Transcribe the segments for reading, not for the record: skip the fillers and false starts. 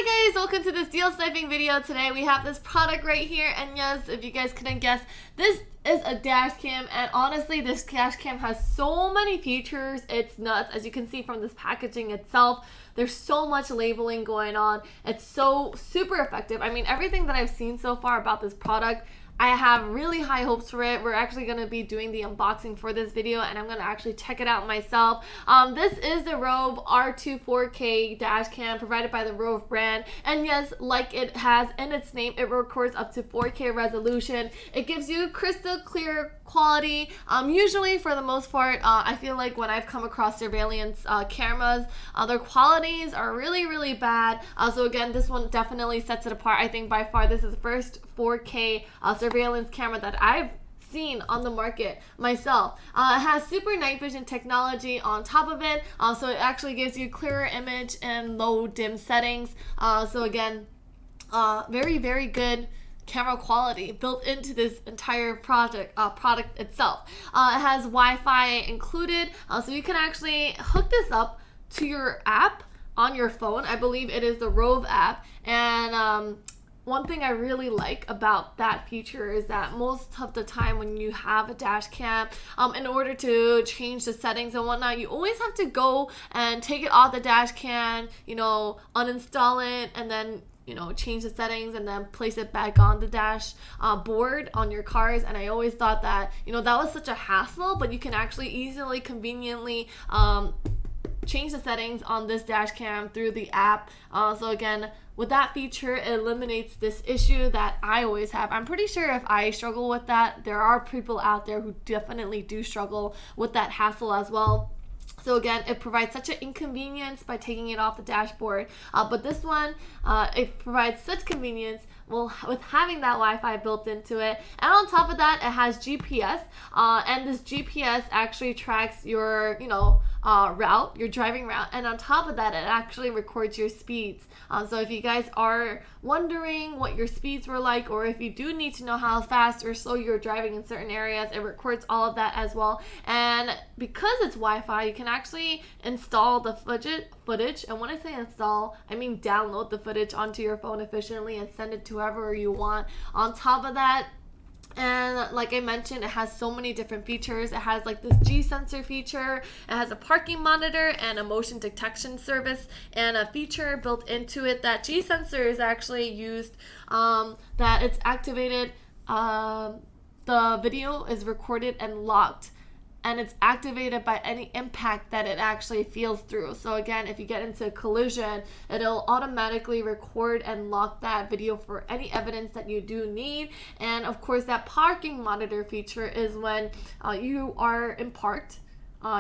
Hi guys, welcome to this deal sniping video. Today we have this product right here, and yes, if you guys couldn't guess, this is a dash cam, and honestly this dash cam has so many features, it's nuts. As you can see from this packaging itself, there's so much labeling going on. It's so super effective. I mean, everything that I've seen so far about this product, I have really high hopes for it. We're actually going to be doing the unboxing for this video, and I'm going to actually check it out myself. This is the Rove R2-4K dash cam provided by the Rove brand, and yes, like it has in its name, it records up to 4K resolution. It gives you crystal clear quality. Usually, for the most part, I feel like when I've come across surveillance cameras, their qualities are really bad. So again, this one definitely sets it apart. I think by far this is the first 4K surveillance camera that I've seen on the market myself. It has super night vision technology on top of it, so it actually gives you clearer image and low dim settings. So again, very good camera quality built into this entire product itself. It has Wi-Fi included, so you can actually hook this up to your app on your phone. I believe it is the Rove app, and one thing I really like about that feature is that most of the time when you have a dash cam, in order to change the settings and whatnot, you always have to go and take it off the dash cam, uninstall it, and then change the settings and then place it back on the dash board on your cars. And I always thought that that was such a hassle, but you can actually easily, conveniently change the settings on this dash cam through the app. So again, with that feature, it eliminates this issue that I always have. I'm pretty sure if I struggle with that, there are people out there who definitely do struggle with that hassle as well. So again, it provides such an inconvenience by taking it off the dashboard. But this one, it provides such convenience with having that Wi-Fi built into it. And on top of that, it has GPS. And this GPS actually tracks your, route, your driving route. And on top of that, it actually records your speeds. So if you guys are wondering what your speeds were like, or if you do need to know how fast or slow you're driving in certain areas, it records all of that as well. And because it's Wi-Fi, you can actually install the footage. And when I say install, I mean download the footage onto your phone efficiently and send it to whoever you want. On top of that, and like I mentioned, it has so many different features. It has like this G sensor feature, it has a parking monitor and a motion detection service, and a feature built into it. That G sensor is actually used, that it's activated, the video is recorded and locked, and it's activated by any impact that it actually feels through. So again, if you get into a collision, it'll automatically record and lock that video for any evidence that you do need. And of course, that parking monitor feature is when you are in parked,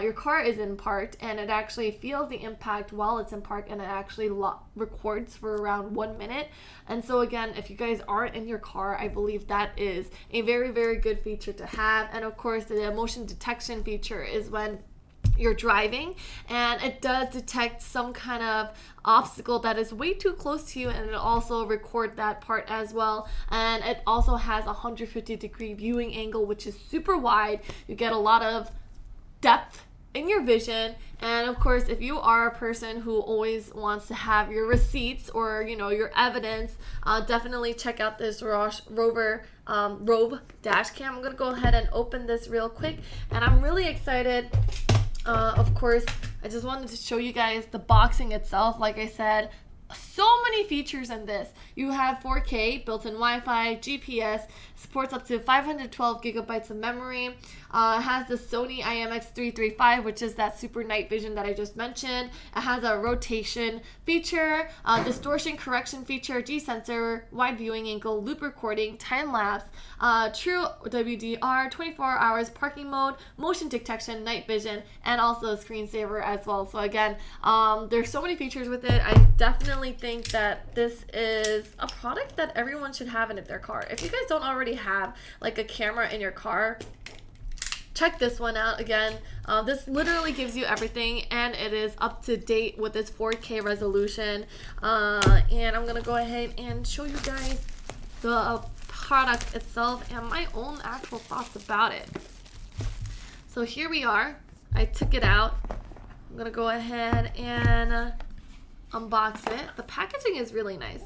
your car is in parked, and it actually feels the impact while it's in park, and it actually records for around 1 minute. And so again, if you guys aren't in your car, I believe that is a very good feature to have. And of course, the motion detection feature is when you're driving and it does detect some kind of obstacle that is way too close to you, and it'll also record that part as well. And it also has a 150-degree viewing angle, which is super wide. You get a lot of depth in your vision. And of course, if you are a person who always wants to have your receipts or your evidence, definitely check out this Rove dash cam. I'm gonna go ahead and open this real quick, and I'm really excited. Of course, I just wanted to show you guys the boxing itself. Like I said, so many features in this. You have 4K, built-in Wi-Fi, GPS, supports up to 512 gigabytes of memory. It has the Sony IMX335, which is that super night vision that I just mentioned. It has a rotation feature, distortion correction feature, G sensor, wide viewing angle, loop recording, time lapse, true WDR, 24 hours parking mode, motion detection, night vision, and also a screensaver as well. So again, there's so many features with it. I definitely think that this is a product that everyone should have in their car. If you guys don't already have like a camera in your car, check this one out. Again, this literally gives you everything, and it is up to date with its 4K resolution. And I'm gonna go ahead and show you guys the product itself and my own actual thoughts about it. So here we are. I took it out. I'm gonna go ahead and unbox it. The packaging is really nice.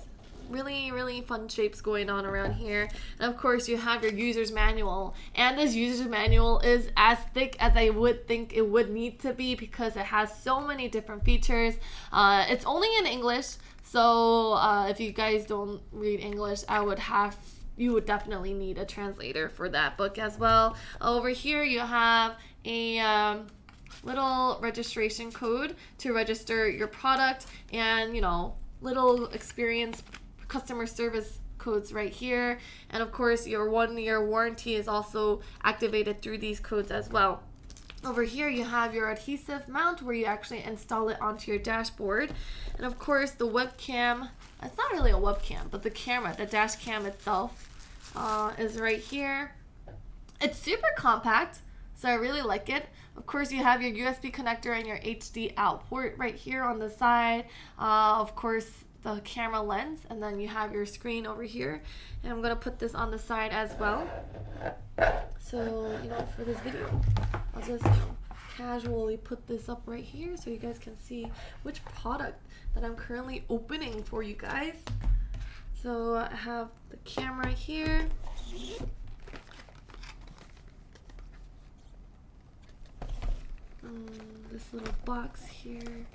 Really fun shapes going on around here. And of course you have your user's manual, and this user's manual is as thick as I would think it would need to be because it has so many different features. It's only in English, so if you guys don't read English, you would definitely need a translator for that book as well. Over here you have a little registration code to register your product, and little experience customer service codes right here. And of course your 1-year warranty is also activated through these codes as well. Over here you have your adhesive mount where you actually install it onto your dashboard. And of course the webcam, it's not really a webcam, but the camera, the dash cam itself is right here. It's super compact, so I really like it. Of course you have your USB connector and your HD out port right here on the side. Of course the camera lens, and then you have your screen over here. And I'm gonna put this on the side as well. So, for this video, I'll just casually put this up right here so you guys can see which product that I'm currently opening for you guys. So I have the camera here. This little box here.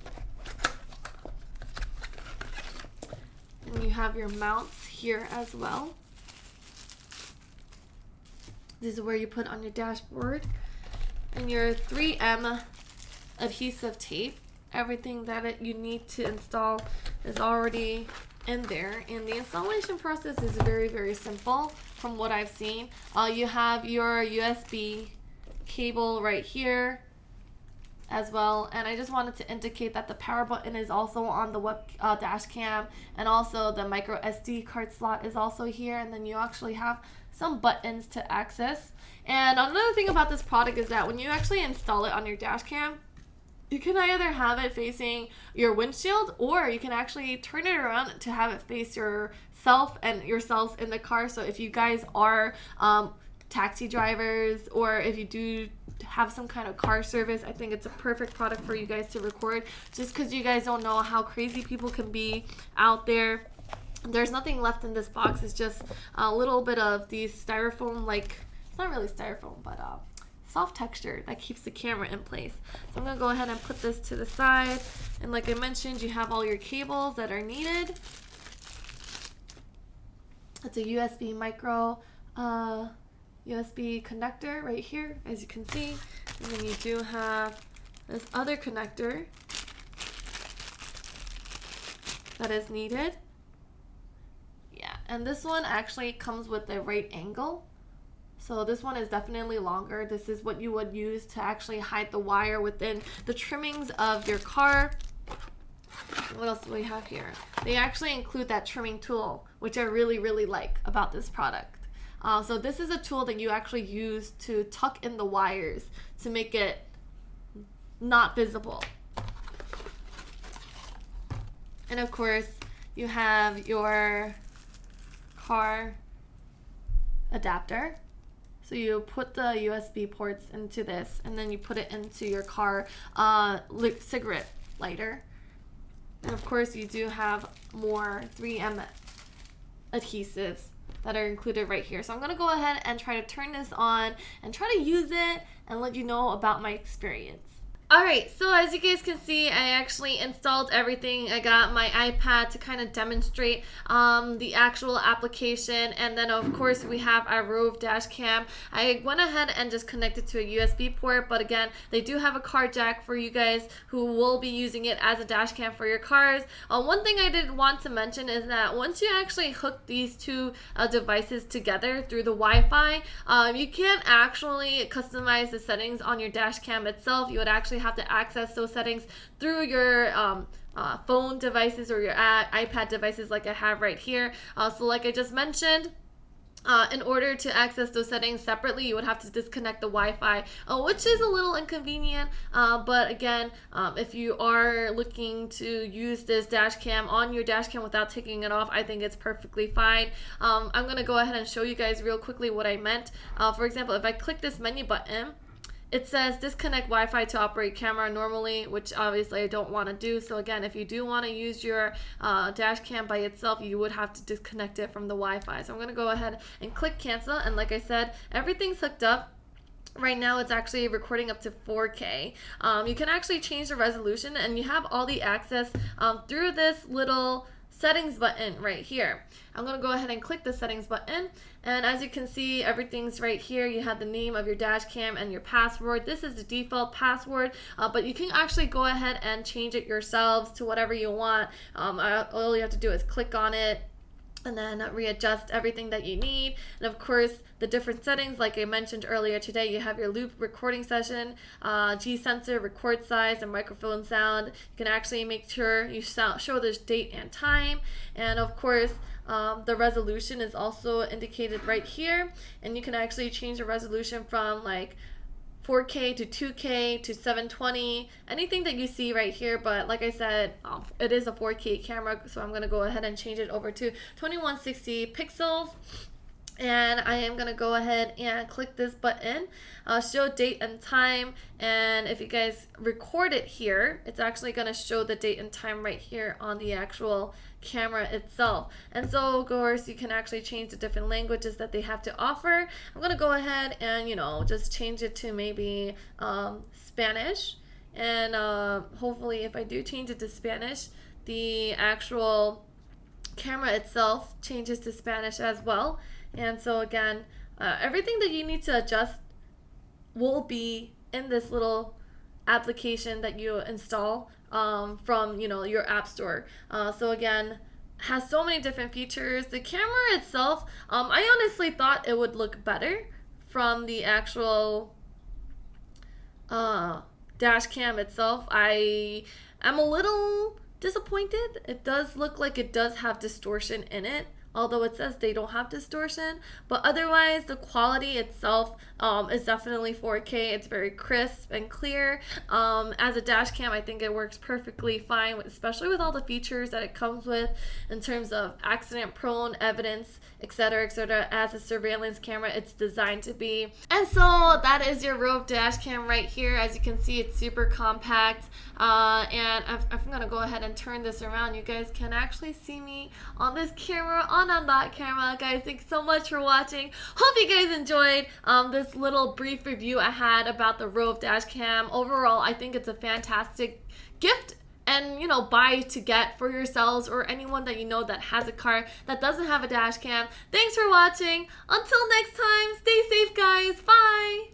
And you have your mounts here as well. This is where you put on your dashboard. And your 3M adhesive tape. Everything that you need to install is already in there. And the installation process is very simple from what I've seen. You have your USB cable right here as well, and I just wanted to indicate that the power button is also on the web dash cam, and also the micro SD card slot is also here, and then you actually have some buttons to access. And another thing about this product is that when you actually install it on your dash cam, you can either have it facing your windshield, or you can actually turn it around to have it face yourself and yourselves in the car. So if you guys are taxi drivers, or if you do have some kind of car service, I think it's a perfect product for you guys to record, just because you guys don't know how crazy people can be out there. There's nothing left in this box. It's just a little bit of these styrofoam, it's not really styrofoam, but soft texture that keeps the camera in place. So I'm gonna go ahead and put this to the side, and like I mentioned, you have all your cables that are needed. It's a USB micro USB connector right here, as you can see. And then you do have this other connector that is needed. Yeah, and this one actually comes with the right angle. So this one is definitely longer. This is what you would use to actually hide the wire within the trimmings of your car. What else do we have here? They actually include that trimming tool, which I really like about this product. So this is a tool that you actually use to tuck in the wires to make it not visible. And of course, you have your car adapter. So you put the USB ports into this, and then you put it into your car cigarette lighter. And of course, you do have more 3M adhesives that are included right here. So I'm gonna go ahead and try to turn this on and try to use it and let you know about my experience. Alright, so as you guys can see, I actually installed everything. I got my iPad to kind of demonstrate the actual application, and then of course we have our Rove dash cam. I went ahead and just connected to a USB port, but again, they do have a car jack for you guys who will be using it as a dash cam for your cars. One thing I did want to mention is that once you actually hook these two devices together through the Wi-Fi, you can actually customize the settings on your dash cam itself. You would actually have to access those settings through your phone devices or your iPad devices like I have right here. So like I just mentioned, in order to access those settings separately, you would have to disconnect the Wi-Fi, which is a little inconvenient, but again, if you are looking to use this dash cam on your dash cam without taking it off, I think it's perfectly fine. I'm going to go ahead and show you guys real quickly what I meant. For example, if I click this menu button, it says disconnect Wi-Fi to operate camera normally, which obviously I don't want to do. So again, if you do want to use your dash cam by itself, you would have to disconnect it from the Wi-Fi. So I'm going to go ahead and click cancel. And like I said, everything's hooked up. Right now it's actually recording up to 4K. You can actually change the resolution, and you have all the access through this little settings button right here. I'm going to go ahead and click the settings button, and as you can see, everything's right here. You have the name of your dash cam and your password. This is the default password, but you can actually go ahead and change it yourselves to whatever you want. All you have to do is click on it and then readjust everything that you need. And of course, the different settings, like I mentioned earlier today, you have your loop recording session, G sensor, record size, and microphone sound. You can actually make sure you show the date and time. And of course, the resolution is also indicated right here. And you can actually change the resolution from like 4K to 2K to 720, anything that you see right here. But like I said, it is a 4K camera, so I'm going to go ahead and change it over to 2160 pixels. And I am going to go ahead and click this button, show date and time. And if you guys record it here, it's actually going to show the date and time right here on the actual camera itself. And so of course you can actually change the different languages that they have to offer. I'm going to go ahead and, just change it to maybe Spanish. And hopefully if I do change it to Spanish, the actual camera itself changes to Spanish as well. And so again, everything that you need to adjust will be in this little application that you install from your app store. So again, has so many different features. The camera itself, I honestly thought it would look better from the actual dash cam itself. I am a little disappointed. It does look like it does have distortion in it, although it says they don't have distortion. But otherwise, the quality itself is definitely 4K. It's very crisp and clear. As a dash cam, I think it works perfectly fine, especially with all the features that it comes with in terms of accident-prone evidence, etc., etc. As a surveillance camera, it's designed to be. And so that is your Rove dash cam right here. As you can see, it's super compact. And I'm going to go ahead and turn this around. You guys can actually see me on this camera, on that camera. Guys, thanks so much for watching. Hope you guys enjoyed this little brief review I had about the Rove dash cam. Overall, I think it's a fantastic gift and buy to get for yourselves or anyone that that has a car that doesn't have a dash cam. Thanks for watching. Until next time, stay safe, guys. Bye.